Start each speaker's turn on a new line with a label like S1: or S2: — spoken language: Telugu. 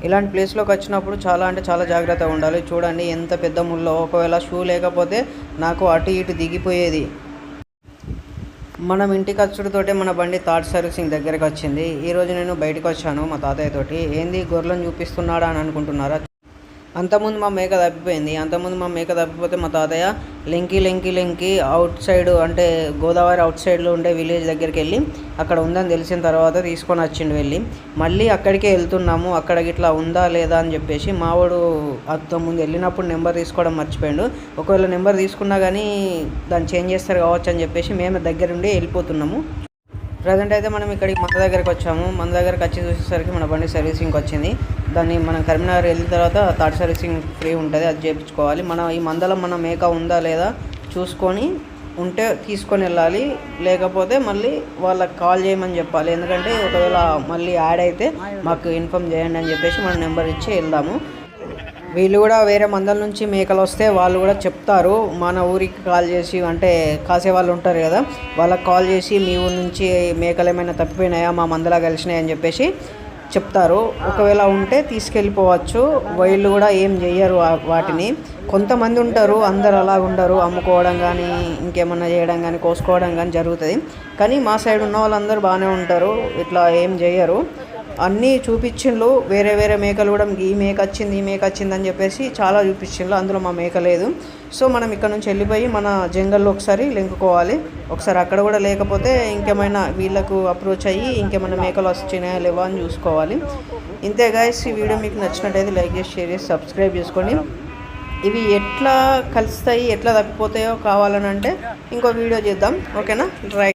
S1: ఇలాంటి ప్లేస్లోకి వచ్చినప్పుడు చాలా అంటే చాలా జాగ్రత్తగా ఉండాలి. చూడండి ఎంత పెద్ద ముల్లో, ఒకవేళ షూ లేకపోతే నాకు అటు ఇటు దిగిపోయేది. మనం ఇంటికి వచ్చుడుతోటే మన బండి థర్డ్ సర్వీసింగ్ దగ్గరికి వచ్చింది. ఈరోజు నేను బయటకు వచ్చాను మా తాతయ్య తోటి. ఏంది గొర్రెలను చూపిస్తున్నాడా అని అనుకుంటున్నారా? అంతకుముందు మా మేక తప్పిపోయింది. అంతకుముందు మా మేక తప్పిపోతే మా తాతయ్య లెంకి అవుట్ సైడ్, అంటే గోదావరి అవుట్ సైడ్లో ఉండే విలేజ్ దగ్గరికి వెళ్ళి అక్కడ ఉందని తెలిసిన తర్వాత తీసుకొని వచ్చిండు వెళ్ళి. మళ్ళీ అక్కడికే వెళ్తున్నాము, అక్కడికి ఇట్లా ఉందా లేదా అని చెప్పేసి. మావాడు అంతకుముందు వెళ్ళినప్పుడు నెంబర్ తీసుకోవడం మర్చిపోయాడు. ఒకవేళ నెంబర్ తీసుకున్నా కానీ దాన్ని చేంజ్ చేస్తారు కావచ్చు అని చెప్పేసి మేము దగ్గరుండి వెళ్ళిపోతున్నాము. ప్రజెంట్ అయితే మనం ఇక్కడికి మన దగ్గరికి వచ్చాము. మన దగ్గరికి వచ్చి చూసేసరికి మన బండి సర్వీసింగ్కి వచ్చింది. దాన్ని మనం కరీంనగర్ వెళ్ళిన తర్వాత థర్డ్ సర్వీసింగ్ ఫ్రీ ఉంటుంది, అది చేయించుకోవాలి. మనం ఈ మందలం మన మేక ఉందా లేదా చూసుకొని ఉంటే తీసుకొని వెళ్ళాలి, లేకపోతే మళ్ళీ వాళ్ళకి కాల్ చేయమని చెప్పాలి. ఎందుకంటే ఒకవేళ మళ్ళీ యాడ్ అయితే మాకు ఇన్ఫామ్ చేయండి అని చెప్పేసి మనం నెంబర్ ఇచ్చి వెళ్దాము. వీళ్ళు కూడా వేరే మందల నుంచి మేకలు వస్తే వాళ్ళు కూడా చెప్తారు, మన ఊరికి కాల్ చేసి, అంటే కాసే వాళ్ళు ఉంటారు కదా, వాళ్ళకి కాల్ చేసి మీ ఊరి నుంచి మేకలు ఏమైనా తప్పిపోయినాయా, మా మందలా కలిసినాయి అని చెప్పేసి చెప్తారు. ఒకవేళ ఉంటే తీసుకెళ్ళిపోవచ్చు. వీళ్ళు కూడా ఏం చెయ్యరు వాటిని. కొంతమంది ఉంటారు, అందరు అలా ఉండరు, అమ్ముకోవడం కానీ ఇంకేమన్నా చేయడం కానీ కోసుకోవడం కానీ జరుగుతుంది. కానీ మా సైడ్ ఉన్న వాళ్ళందరూ బాగానే ఉంటారు, ఇట్లా ఏం చేయరు. అన్నీ చూపించిండ్రు. వేరే వేరే మేకలు కూడా ఈ మేక వచ్చింది అని చెప్పేసి చాలా చూపించిండ్రు. అందులో మా మేక లేదు. సో మనం ఇక్కడ నుంచి వెళ్ళిపోయి మన జంగల్లో ఒకసారి లెంకుకోవాలి. ఒకసారి అక్కడ కూడా లేకపోతే ఇంకేమైనా వీళ్ళకు అప్రోచ్ అయ్యి ఇంకేమైనా మేకలు వచ్చినాయా లేవా అని చూసుకోవాలి. ఇంతే గైస్, ఈ వీడియో మీకు నచ్చినట్టయితే లైక్ చేసి షేర్ చేసి సబ్స్క్రైబ్ చేసుకోండి. ఇవి ఎట్లా కలుస్తాయి, ఎట్లా తప్పిపోతాయో కావాలని అంటే ఇంకో వీడియో చేద్దాం. ఓకేనా? రైట్.